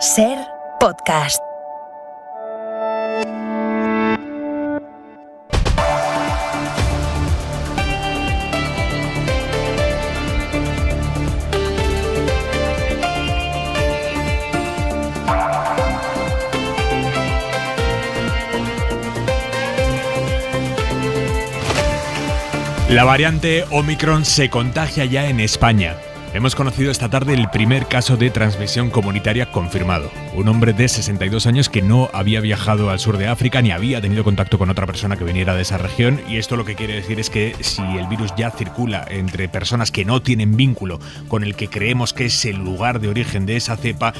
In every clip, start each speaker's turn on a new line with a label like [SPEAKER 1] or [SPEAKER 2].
[SPEAKER 1] Ser Podcast.
[SPEAKER 2] La variante Omicron se contagia ya en España. Hemos conocido esta tarde el primer caso de transmisión comunitaria confirmado. Un hombre de 62 años que no había viajado al sur de África ni había tenido contacto con otra persona que viniera de esa región. Y esto lo que quiere decir es que si el virus ya circula entre personas que no tienen vínculo con el que creemos que es el lugar de origen de esa cepa,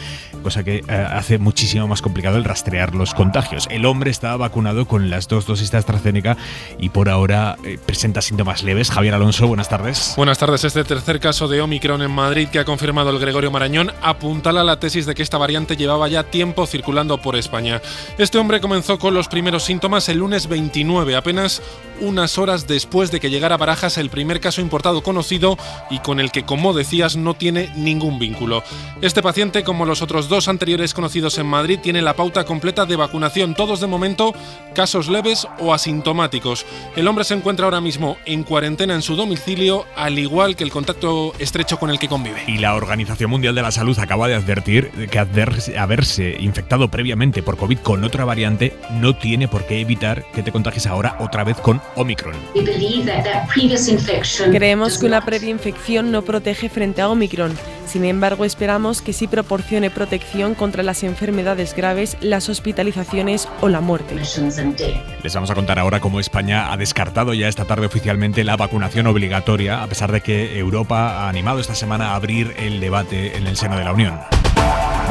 [SPEAKER 2] cosa que hace muchísimo más complicado el rastrear los contagios. El hombre estaba vacunado con las 2 dosis de AstraZeneca y por ahora presenta síntomas leves. Javier Alonso, buenas tardes.
[SPEAKER 3] Buenas tardes. Este tercer caso de Omicron en Madrid que ha confirmado el Gregorio Marañón apuntala la tesis de que esta variante llevaba ya tiempo circulando por España. Este hombre comenzó con los primeros síntomas el lunes 29, apenas unas horas después de que llegara a Barajas el primer caso importado conocido y con el que, como decías, no tiene ningún vínculo. Este paciente, como los otros 2 anteriores conocidos en Madrid, tiene la pauta completa de vacunación, todos de momento casos leves o asintomáticos. El hombre se encuentra ahora mismo en cuarentena en su domicilio, al igual que el contacto estrecho con el que convive.
[SPEAKER 2] Y la Organización Mundial de la Salud acaba de advertir que haberse infectado previamente por COVID con otra variante no tiene por qué evitar que te contagies ahora otra vez con Omicron.
[SPEAKER 4] Creemos que una previa infección no protege frente a Omicron. Sin embargo, esperamos que sí proporcione protección contra las enfermedades graves, las hospitalizaciones o la muerte.
[SPEAKER 2] Les vamos a contar ahora cómo España ha descartado ya esta tarde oficialmente la vacunación obligatoria, a pesar de que Europa ha animado esta semana a abrir el debate en el seno de la Unión.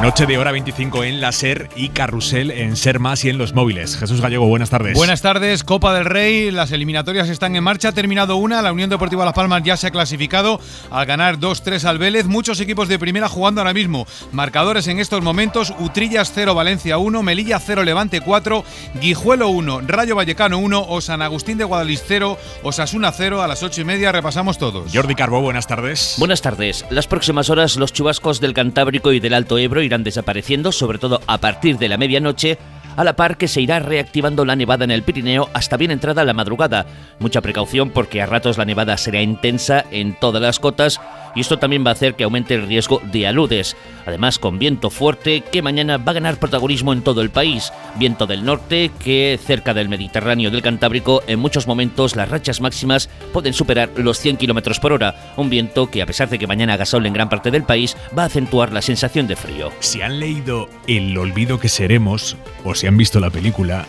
[SPEAKER 2] Noche de hora 25 en la SER y Carrusel en Ser Más y en los móviles. Jesús Gallego, buenas tardes.
[SPEAKER 5] Buenas tardes, Copa del Rey, las eliminatorias están en marcha, ha terminado una, la Unión Deportiva Las Palmas ya se ha clasificado al ganar 2-3 al Vélez, muchos equipos de primera jugando ahora mismo, marcadores en estos momentos, Utrillas 0, Valencia 1, Melilla 0, Levante 4, Guijuelo 1, Rayo Vallecano 1, o San Agustín de Guadalix 0, Osasuna 0, a las 8:30 repasamos todos.
[SPEAKER 2] Jordi Carbó, buenas tardes.
[SPEAKER 6] Buenas tardes, las próximas horas los chubascos del Cantábrico y del Alto Ebro irán desapareciendo, sobre todo a partir de la medianoche, a la par que se irá reactivando la nevada en el Pirineo hasta bien entrada la madrugada. Mucha precaución porque a ratos la nevada será intensa en todas las cotas y esto también va a hacer que aumente el riesgo de aludes. Además, con viento fuerte que mañana va a ganar protagonismo en todo el país. Viento del norte que cerca del Mediterráneo del Cantábrico en muchos momentos las rachas máximas pueden superar los 100 km por hora. Un viento que a pesar de que mañana haga sol en gran parte del país va a acentuar la sensación de frío.
[SPEAKER 2] Si han leído El olvido que seremos o si han visto la película,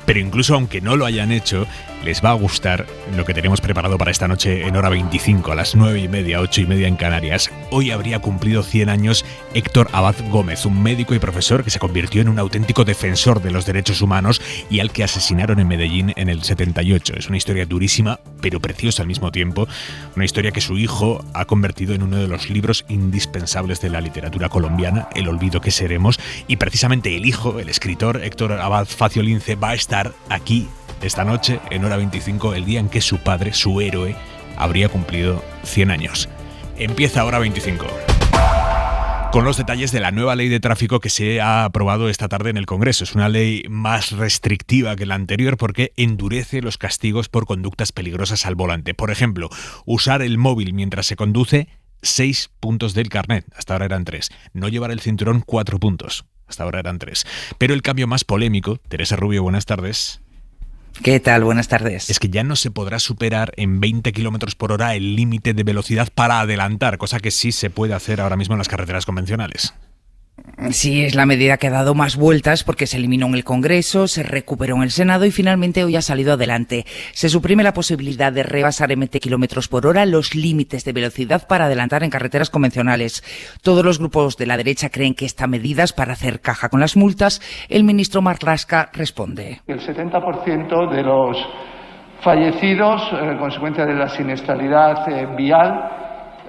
[SPEAKER 2] pero incluso aunque no lo hayan hecho, les va a gustar lo que tenemos preparado para esta noche en hora 25, a las 9:30, 8:30 en Canarias. Hoy habría cumplido 100 años Héctor Abad Gómez, un médico y profesor que se convirtió en un auténtico defensor de los derechos humanos y al que asesinaron en Medellín en el 78. Es una historia durísima, pero preciosa al mismo tiempo. Una historia que su hijo ha convertido en uno de los libros indispensables de la literatura colombiana, El olvido que seremos. Y precisamente el hijo, el escritor Héctor Abad Facio Lince, va a estar aquí esta noche, en hora 25, el día en que su padre, su héroe, habría cumplido 100 años. Empieza hora 25. Con los detalles de la nueva ley de tráfico que se ha aprobado esta tarde en el Congreso. Es una ley más restrictiva que la anterior porque endurece los castigos por conductas peligrosas al volante. Por ejemplo, usar el móvil mientras se conduce, 6 puntos del carnet. Hasta ahora eran 3. No llevar el cinturón, 4 puntos. Hasta ahora eran 3. Pero el cambio más polémico, Teresa Rubio, buenas tardes.
[SPEAKER 7] ¿Qué tal? Buenas tardes.
[SPEAKER 2] Es que ya no se podrá superar en 20 km por hora el límite de velocidad para adelantar, cosa que sí se puede hacer ahora mismo en las carreteras convencionales.
[SPEAKER 7] Sí, es la medida que ha dado más vueltas porque se eliminó en el Congreso, se recuperó en el Senado y finalmente hoy ha salido adelante. Se suprime la posibilidad de rebasar en 20 km por hora los límites de velocidad para adelantar en carreteras convencionales. Todos los grupos de la derecha creen que esta medida es para hacer caja con las multas. El ministro Marlaska responde.
[SPEAKER 8] El 70% de los fallecidos, consecuencia de la siniestralidad vial,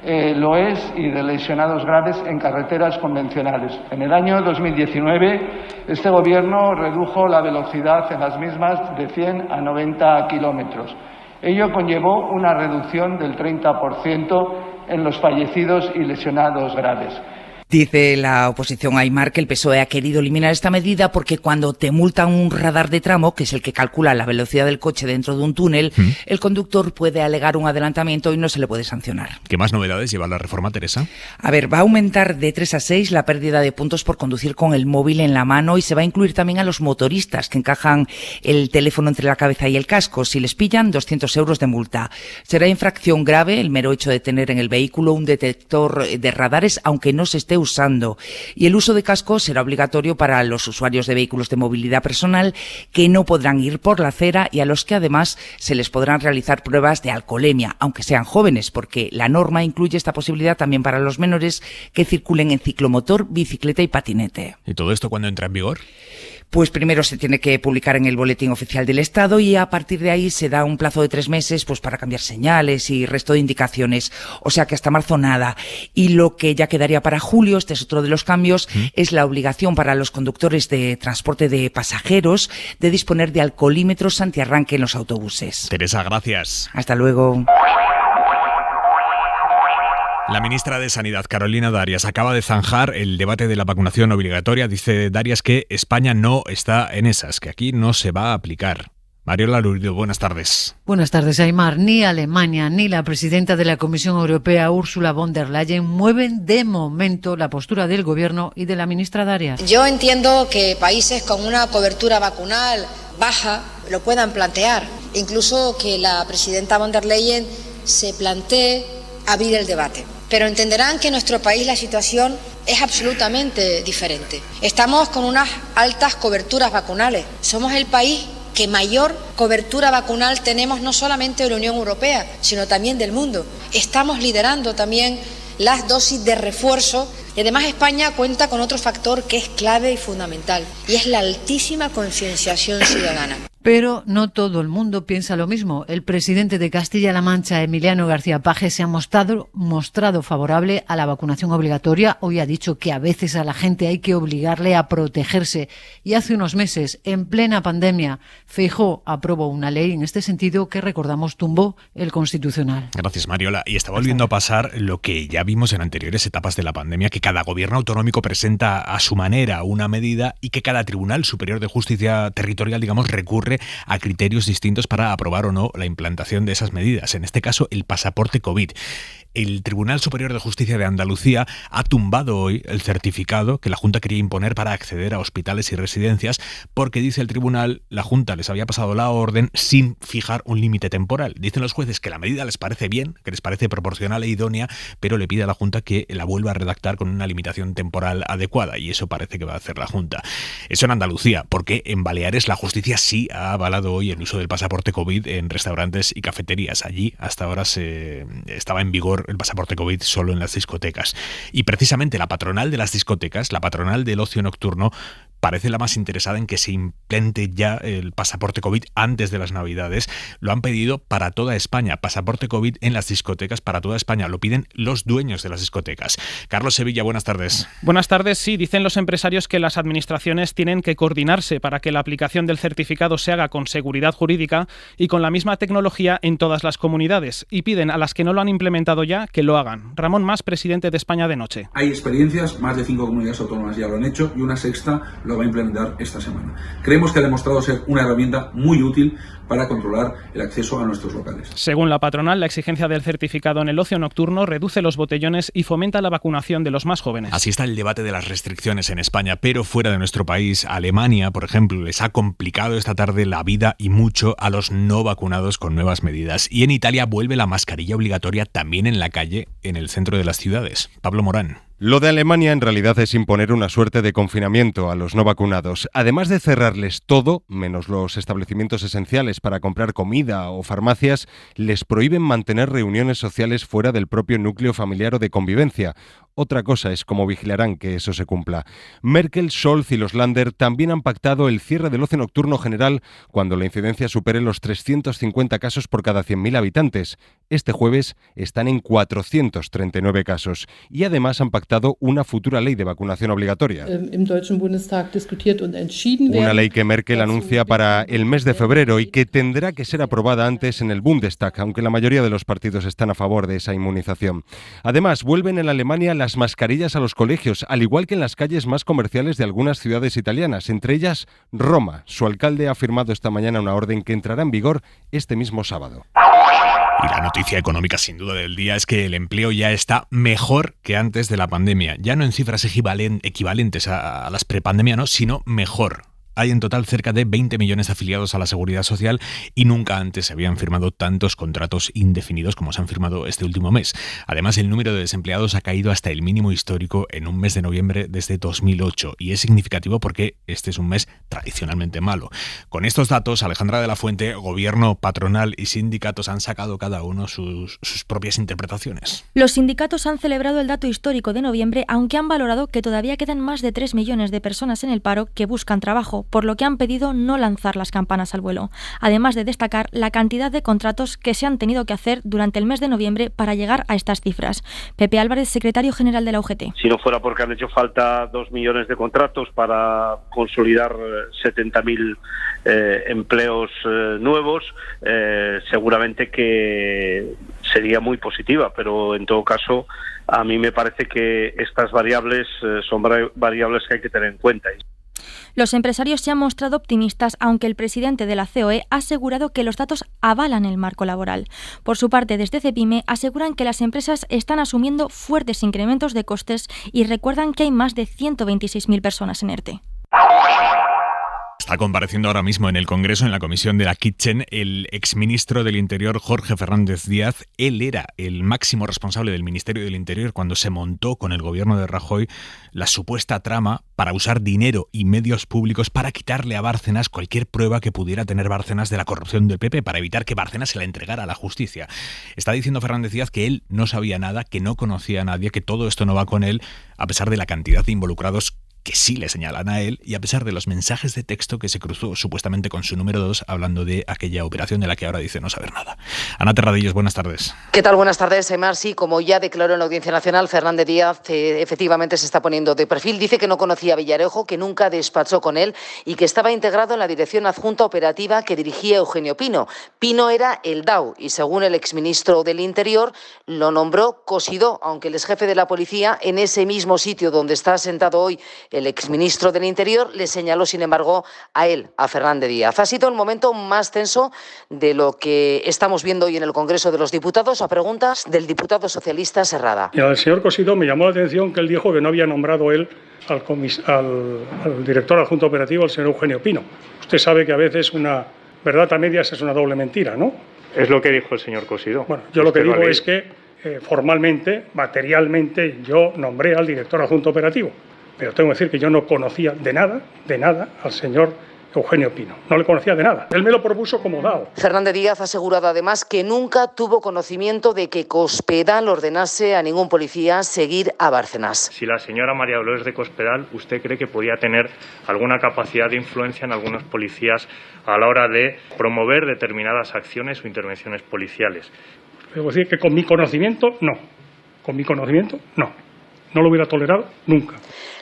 [SPEAKER 8] lo es, y de lesionados graves en carreteras convencionales. En el año 2019, este gobierno redujo la velocidad en las mismas de 100 a 90 kilómetros. Ello conllevó una reducción del 30% en los fallecidos y lesionados graves.
[SPEAKER 7] Dice la oposición Aimar que el PSOE ha querido eliminar esta medida porque cuando te multan un radar de tramo, que es el que calcula la velocidad del coche dentro de un túnel, el conductor puede alegar un adelantamiento y no se le puede sancionar.
[SPEAKER 2] ¿Qué más novedades lleva la reforma, Teresa?
[SPEAKER 7] A ver, va a aumentar de 3 a 6 la pérdida de puntos por conducir con el móvil en la mano y se va a incluir también a los motoristas que encajan el teléfono entre la cabeza y el casco. Si les pillan, 200 euros de multa. Será infracción grave el mero hecho de tener en el vehículo un detector de radares, aunque no se esté usando. Y el uso de casco será obligatorio para los usuarios de vehículos de movilidad personal que no podrán ir por la acera y a los que además se les podrán realizar pruebas de alcoholemia, aunque sean jóvenes, porque la norma incluye esta posibilidad también para los menores que circulen en ciclomotor, bicicleta y patinete.
[SPEAKER 2] ¿Y todo esto cuándo entra en vigor?
[SPEAKER 7] Pues primero se tiene que publicar en el Boletín Oficial del Estado y a partir de ahí se da un plazo de 3 meses pues para cambiar señales y resto de indicaciones. O sea que hasta marzo nada. Y lo que ya quedaría para julio, este es otro de los cambios, es la obligación para los conductores de transporte de pasajeros de disponer de alcoholímetros antiarranque en los autobuses.
[SPEAKER 2] Teresa, gracias.
[SPEAKER 7] Hasta luego.
[SPEAKER 2] La ministra de Sanidad, Carolina Darias, acaba de zanjar el debate de la vacunación obligatoria. Dice Darias que España no está en esas, que aquí no se va a aplicar. Mariola Lourido, buenas tardes.
[SPEAKER 1] Buenas tardes, Aimar. Ni Alemania ni la presidenta de la Comisión Europea, Ursula von der Leyen, mueven de momento la postura del Gobierno y de la ministra Darias.
[SPEAKER 9] Yo entiendo que países con una cobertura vacunal baja lo puedan plantear. Incluso que la presidenta von der Leyen se plantee abrir el debate. Pero entenderán que en nuestro país la situación es absolutamente diferente. Estamos con unas altas coberturas vacunales. Somos el país que mayor cobertura vacunal tenemos no solamente de la Unión Europea, sino también del mundo. Estamos liderando también las dosis de refuerzo y además España cuenta con otro factor que es clave y fundamental y es la altísima concienciación ciudadana.
[SPEAKER 1] Pero no todo el mundo piensa lo mismo. El presidente de Castilla-La Mancha, Emiliano García Paje, se ha mostrado favorable a la vacunación obligatoria. Hoy ha dicho que a veces a la gente hay que obligarle a protegerse. Y hace unos meses, en plena pandemia, Feijóo aprobó una ley en este sentido que, recordamos, tumbó el Constitucional.
[SPEAKER 2] Gracias, Mariola. Y está volviendo a pasar lo que ya vimos en anteriores etapas de la pandemia, que cada gobierno autonómico presenta a su manera una medida y que cada Tribunal Superior de Justicia Territorial, recurre a criterios distintos para aprobar o no la implantación de esas medidas. En este caso, el pasaporte COVID. El Tribunal Superior de Justicia de Andalucía ha tumbado hoy el certificado que la Junta quería imponer para acceder a hospitales y residencias porque, dice el tribunal, la Junta les había pasado la orden sin fijar un límite temporal. Dicen los jueces que la medida les parece bien, que les parece proporcional e idónea, pero le pide a la Junta que la vuelva a redactar con una limitación temporal adecuada, y eso parece que va a hacer la Junta. Eso en Andalucía, porque en Baleares la justicia sí ha avalado hoy el uso del pasaporte COVID en restaurantes y cafeterías. Allí hasta ahora estaba en vigor el pasaporte COVID solo en las discotecas. Y precisamente la patronal de las discotecas, la patronal del ocio nocturno, parece la más interesada en que se implante ya el pasaporte COVID antes de las Navidades. Lo han pedido para toda España, pasaporte COVID en las discotecas para toda España. Lo piden los dueños de las discotecas. Carlos Sevilla, buenas tardes.
[SPEAKER 10] Buenas tardes. Sí, dicen los empresarios que las administraciones tienen que coordinarse para que la aplicación del certificado se haga con seguridad jurídica y con la misma tecnología en todas las comunidades. Y piden a las que no lo han implementado ya que lo hagan. Ramón Mas, presidente de España de Noche.
[SPEAKER 11] Hay experiencias, más de 5 comunidades autónomas ya lo han hecho y una sexta lo va a implementar esta semana. Creemos que ha demostrado ser una herramienta muy útil para controlar el acceso a nuestros locales.
[SPEAKER 10] Según la patronal, la exigencia del certificado en el ocio nocturno reduce los botellones y fomenta la vacunación de los más jóvenes.
[SPEAKER 2] Así está el debate de las restricciones en España, pero fuera de nuestro país, Alemania, por ejemplo, les ha complicado esta tarde la vida y mucho a los no vacunados con nuevas medidas. Y en Italia vuelve la mascarilla obligatoria también en la calle, en el centro de las ciudades. Pablo Morán.
[SPEAKER 12] Lo de Alemania en realidad es imponer una suerte de confinamiento a los no vacunados. Además de cerrarles todo, menos los establecimientos esenciales para comprar comida o farmacias, les prohíben mantener reuniones sociales fuera del propio núcleo familiar o de convivencia. Otra cosa es cómo vigilarán que eso se cumpla. Merkel, Scholz y los Länder también han pactado el cierre del ocio nocturno general cuando la incidencia supere los 350 casos por cada 100.000 habitantes. Este jueves están en 439 casos y además han pactado una futura ley de vacunación obligatoria. Una ley que Merkel anuncia para el mes de febrero y que tendrá que ser aprobada antes en el Bundestag, aunque la mayoría de los partidos están a favor de esa inmunización. Además, vuelven en Alemania las mascarillas a los colegios, al igual que en las calles más comerciales de algunas ciudades italianas, entre ellas Roma. Su alcalde ha firmado esta mañana una orden que entrará en vigor este mismo sábado.
[SPEAKER 2] Y la noticia económica sin duda del día es que el empleo ya está mejor que antes de la pandemia. Ya no en cifras equivalentes a las prepandemia, ¿no?, sino mejor. Hay en total cerca de 20 millones de afiliados a la Seguridad Social y nunca antes se habían firmado tantos contratos indefinidos como se han firmado este último mes. Además, el número de desempleados ha caído hasta el mínimo histórico en un mes de noviembre desde 2008 y es significativo porque este es un mes tradicionalmente malo. Con estos datos, Alejandra de la Fuente, gobierno, patronal y sindicatos han sacado cada uno sus propias interpretaciones.
[SPEAKER 13] Los sindicatos han celebrado el dato histórico de noviembre, aunque han valorado que todavía quedan más de 3 millones de personas en el paro que buscan trabajo, por lo que han pedido no lanzar las campanas al vuelo, además de destacar la cantidad de contratos que se han tenido que hacer durante el mes de noviembre para llegar a estas cifras. Pepe Álvarez, secretario general de la UGT.
[SPEAKER 14] Si no fuera porque han hecho falta 2 millones de contratos para consolidar 70.000 empleos nuevos, seguramente que sería muy positiva, pero en todo caso a mí me parece que estas variables son variables que hay que tener en cuenta.
[SPEAKER 13] Los empresarios se han mostrado optimistas, aunque el presidente de la COE ha asegurado que los datos avalan el marco laboral. Por su parte, desde Cepime aseguran que las empresas están asumiendo fuertes incrementos de costes y recuerdan que hay más de 126.000 personas en ERTE.
[SPEAKER 2] Está compareciendo ahora mismo en el Congreso, en la comisión de la Kitchen, el exministro del Interior, Jorge Fernández Díaz. Él era el máximo responsable del Ministerio del Interior cuando se montó con el gobierno de Rajoy la supuesta trama para usar dinero y medios públicos para quitarle a Bárcenas cualquier prueba que pudiera tener Bárcenas de la corrupción del PP, para evitar que Bárcenas se la entregara a la justicia. Está diciendo Fernández Díaz que él no sabía nada, que no conocía a nadie, que todo esto no va con él, a pesar de la cantidad de involucrados que sí le señalan a él y a pesar de los mensajes de texto que se cruzó supuestamente con su número 2 hablando de aquella operación de la que ahora dice no saber nada. Ana Terradillos, buenas tardes.
[SPEAKER 15] ¿Qué tal? Buenas tardes, Marci. Como ya declaró en la Audiencia Nacional, Fernández Díaz efectivamente se está poniendo de perfil. Dice que no conocía a Villarejo, que nunca despachó con él y que estaba integrado en la dirección adjunta operativa que dirigía Eugenio Pino. Pino era el DAO y, según el exministro del Interior, lo nombró Cosidó, aunque el exjefe de la policía, en ese mismo sitio donde está sentado hoy el exministro del Interior, le señaló, sin embargo, a él, a Fernández Díaz. Ha sido el momento más tenso de lo que estamos viendo hoy en el Congreso de los Diputados, a preguntas del diputado socialista Serrada.
[SPEAKER 16] Y al señor Cosidó me llamó la atención que él dijo que no había nombrado él al director adjunto operativo, el señor Eugenio Pino. Usted sabe que a veces una verdad a medias es una doble mentira, ¿no?
[SPEAKER 17] Es lo que dijo el señor Cosidó.
[SPEAKER 16] Bueno, yo lo que digo es que formalmente, materialmente, yo nombré al director adjunto operativo. Pero tengo que decir que yo no conocía de nada al señor Eugenio Pino. No le conocía de nada. Él me lo propuso como DAO.
[SPEAKER 15] Fernández Díaz ha asegurado además que nunca tuvo conocimiento de que Cospedal ordenase a ningún policía seguir a Bárcenas.
[SPEAKER 17] Si la señora María Dolores de Cospedal, ¿usted cree que podía tener alguna capacidad de influencia en algunos policías a la hora de promover determinadas acciones o intervenciones policiales?
[SPEAKER 16] Debo decir que con mi conocimiento, no. Con mi conocimiento, no. No lo hubiera tolerado nunca.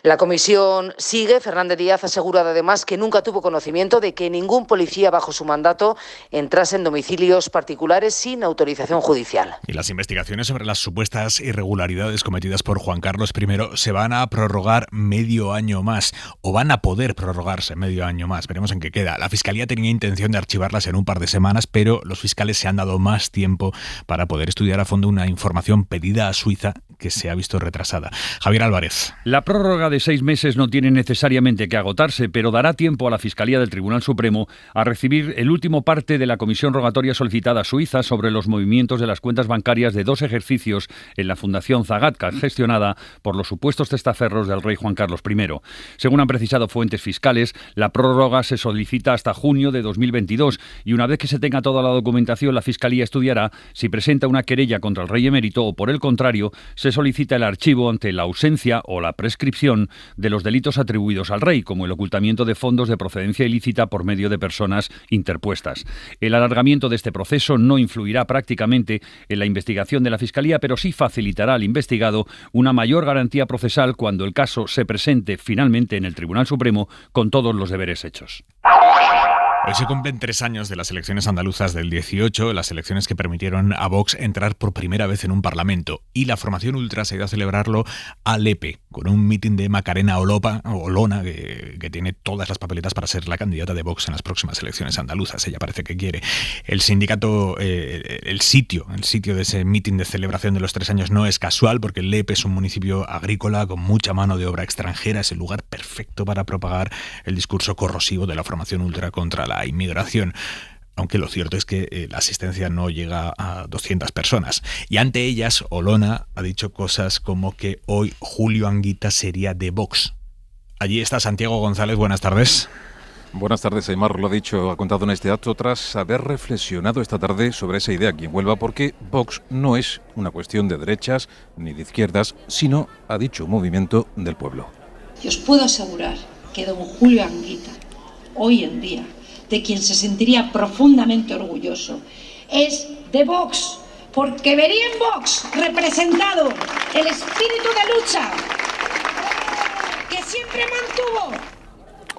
[SPEAKER 15] La comisión sigue. Fernández Díaz ha asegurado además que nunca tuvo conocimiento de que ningún policía bajo su mandato entrase en domicilios particulares sin autorización judicial.
[SPEAKER 2] Y las investigaciones sobre las supuestas irregularidades cometidas por Juan Carlos I se van a prorrogar medio año más, o van a poder prorrogarse medio año más. Veremos en qué queda. La Fiscalía tenía intención de archivarlas en un par de semanas, pero los fiscales se han dado más tiempo para poder estudiar a fondo una información pedida a Suiza que se ha visto retrasada. Javier Álvarez.
[SPEAKER 18] La prórroga de 6 meses no tiene necesariamente que agotarse, pero dará tiempo a la Fiscalía del Tribunal Supremo a recibir el último parte de la comisión rogatoria solicitada a Suiza sobre los movimientos de las cuentas bancarias de 2 ejercicios en la Fundación Zagatka, gestionada por los supuestos testaferros del rey Juan Carlos I. Según han precisado fuentes fiscales, la prórroga se solicita hasta junio de 2022 y una vez que se tenga toda la documentación, la Fiscalía estudiará si presenta una querella contra el rey emérito o, por el contrario, se solicita el archivo ante la ausencia o la prescripción de los delitos atribuidos al rey, como el ocultamiento de fondos de procedencia ilícita por medio de personas interpuestas. El alargamiento de este proceso no influirá prácticamente en la investigación de la Fiscalía, pero sí facilitará al investigado una mayor garantía procesal cuando el caso se presente finalmente en el Tribunal Supremo con todos los deberes hechos.
[SPEAKER 2] Hoy se cumplen 3 años de las elecciones andaluzas del 18, las elecciones que permitieron a Vox entrar por primera vez en un parlamento. Y la formación ultra se ha ido a celebrarlo a Lepe, con un mitin de Macarena Olona, que tiene todas las papeletas para ser la candidata de Vox en las próximas elecciones andaluzas. Ella parece que quiere. El sindicato, el sitio de ese mitin de celebración de los 3 años no es casual, porque Lepe es un municipio agrícola con mucha mano de obra extranjera. Es el lugar perfecto para propagar el discurso corrosivo de la formación ultra contra la inmigración, aunque lo cierto es que la asistencia no llega a 200 personas. Y ante ellas, Olona ha dicho cosas como que hoy Julio Anguita sería de Vox. Allí está Santiago González, buenas tardes.
[SPEAKER 19] Buenas tardes, Aymar lo ha dicho, ha contado en este acto tras haber reflexionado esta tarde sobre esa idea aquí en Huelva, porque Vox no es una cuestión de derechas ni de izquierdas, sino, ha dicho, un movimiento del pueblo.
[SPEAKER 20] Y os puedo asegurar que don Julio Anguita, hoy en día, de quien se sentiría profundamente orgulloso, es de Vox, porque vería en Vox representado el espíritu de lucha que siempre mantuvo.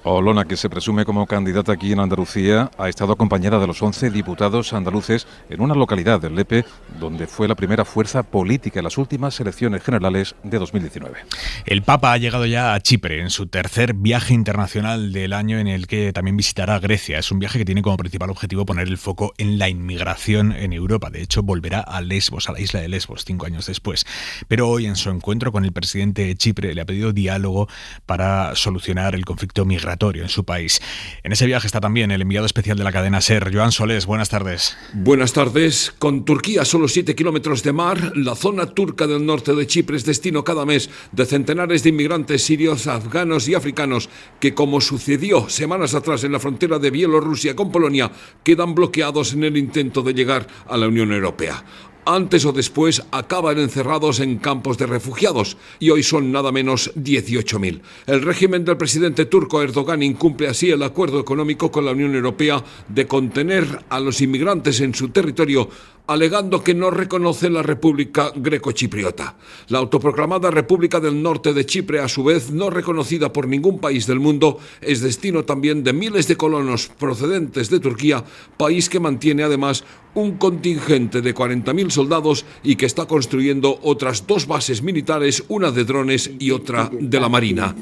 [SPEAKER 19] Olona, que se presume como candidata aquí en Andalucía, ha estado acompañada de los 11 diputados andaluces en una localidad del Lepe, donde fue la primera fuerza política en las últimas elecciones generales de 2019.
[SPEAKER 2] El Papa ha llegado ya a Chipre en su tercer viaje internacional del año, en el que también visitará Grecia. Es un viaje que tiene como principal objetivo poner el foco en la inmigración en Europa. De hecho, volverá a Lesbos, a la isla de Lesbos, 5 años después. Pero hoy, en su encuentro con el presidente de Chipre, le ha pedido diálogo para solucionar el conflicto migratorio en su país. En ese viaje está también el enviado especial de la cadena SER, Joan Solés. Buenas tardes.
[SPEAKER 21] Buenas tardes. Con Turquía a solo 7 kilómetros de mar, la zona turca del norte de Chipre es destino cada mes de centenares de inmigrantes sirios, afganos y africanos que, como sucedió semanas atrás en la frontera de Bielorrusia con Polonia, quedan bloqueados en el intento de llegar a la Unión Europea. Antes o después acaban encerrados en campos de refugiados y hoy son nada menos 18.000. El régimen del presidente turco Erdogan incumple así el acuerdo económico con la Unión Europea de contener a los inmigrantes en su territorio, alegando que no reconoce la República Greco-Chipriota. La autoproclamada República del Norte de Chipre, a su vez no reconocida por ningún país del mundo, es destino también de miles de colonos procedentes de Turquía, país que mantiene además un contingente de 40.000 soldados y que está construyendo otras 2 bases militares, una de drones y otra de la Marina.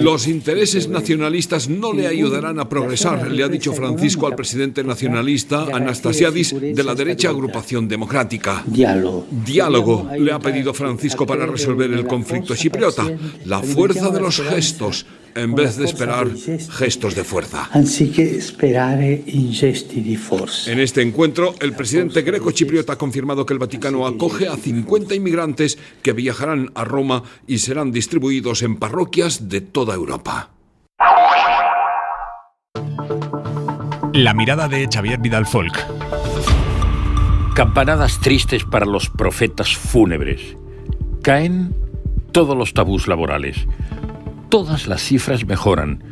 [SPEAKER 21] Los intereses nacionalistas no le ayudarán a progresar, le ha dicho Francisco al presidente nacionalista Anastasiadis de la derecha Agrupación Democrática. Diálogo, le ha pedido Francisco para resolver el conflicto chipriota. La fuerza de los gestos, en vez de esperar gestos de fuerza. En este encuentro, el presidente greco-chipriota ha confirmado que el Vaticano acoge a 50 inmigrantes que viajarán a Roma y serán distribuidos en parroquias de toda Europa.
[SPEAKER 2] La mirada de Xavier Vidal Folk.
[SPEAKER 22] Campanadas tristes para los profetas fúnebres. Caen todos los tabús laborales. Todas las cifras mejoran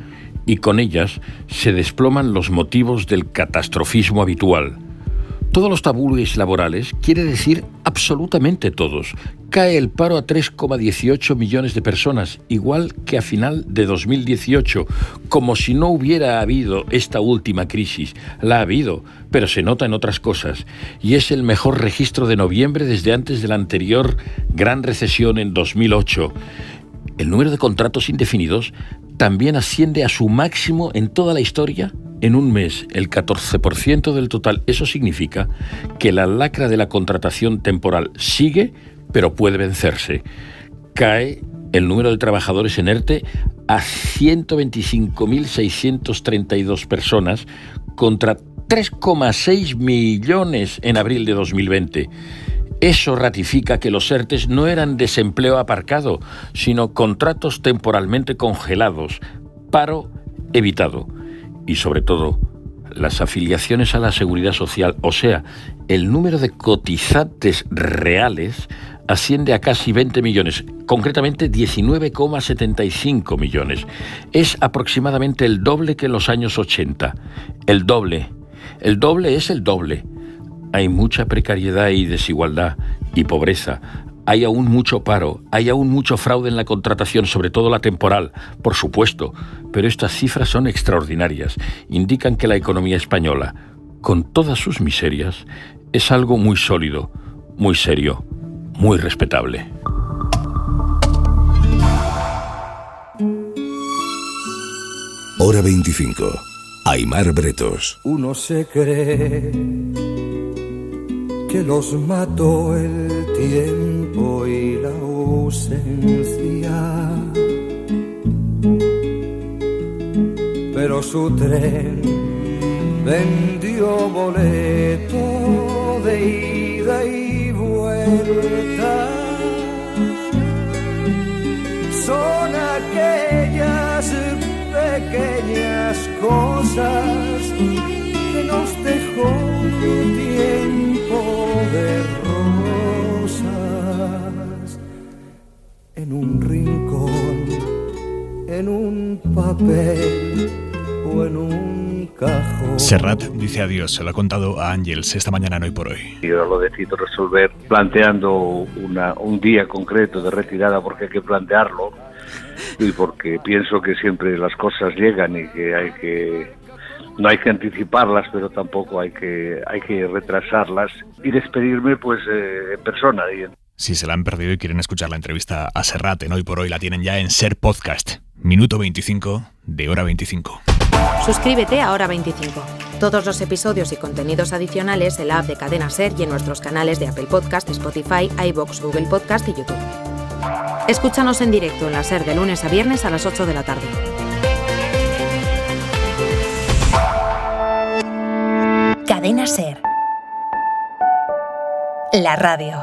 [SPEAKER 22] y con ellas se desploman los motivos del catastrofismo habitual. Todos los tabúes laborales quiere decir absolutamente todos. Cae el paro a 3,18 millones de personas, igual que a final de 2018, como si no hubiera habido esta última crisis. La ha habido, pero se nota en otras cosas, y es el mejor registro de noviembre desde antes de la anterior gran recesión en 2008. El número de contratos indefinidos también asciende a su máximo en toda la historia en un mes, el 14% del total. Eso significa que la lacra de la contratación temporal sigue, pero puede vencerse. Cae el número de trabajadores en ERTE a 125.632 personas contra 3,6 millones en abril de 2020. Eso ratifica que los ERTEs no eran desempleo aparcado, sino contratos temporalmente congelados, paro evitado. Y sobre todo, las afiliaciones a la Seguridad Social, o sea, el número de cotizantes reales, asciende a casi 20 millones, concretamente 19,75 millones. Es aproximadamente el doble que en los años 80. El doble es el doble. Hay mucha precariedad y desigualdad y pobreza. Hay aún mucho paro, hay aún mucho fraude en la contratación, sobre todo la temporal, por supuesto, pero estas cifras son extraordinarias. Indican que la economía española, con todas sus miserias, es algo muy sólido, muy serio, muy respetable.
[SPEAKER 3] Hora 25. Aimar Bretos.
[SPEAKER 4] Uno se cree que los mató el tiempo y la ausencia, pero su tren vendió boleto de ida y vuelta. Son aquellas pequeñas cosas que nos dejó un tiempo de rosas, en un rincón, en un papel o en un cajón.
[SPEAKER 2] Serrat dice adiós, se lo ha contado a Ángels esta mañana en Hoy por Hoy.
[SPEAKER 14] Yo lo decido resolver planteando un día concreto de retirada, porque hay que plantearlo y porque pienso que siempre las cosas llegan y que no hay que anticiparlas, pero tampoco hay que retrasarlas, y despedirme pues en persona.
[SPEAKER 2] Si se la han perdido y quieren escuchar la entrevista a Serrat en Hoy por Hoy, la tienen ya en Ser Podcast, minuto 25 de Hora 25.
[SPEAKER 23] Suscríbete a Hora 25. Todos los episodios y contenidos adicionales en la app de Cadena Ser y en nuestros canales de Apple Podcast, Spotify, iVoox, Google Podcast y YouTube. Escúchanos en directo en la Ser de lunes a viernes a las 8 de la tarde.
[SPEAKER 24] Cadena Ser. La radio.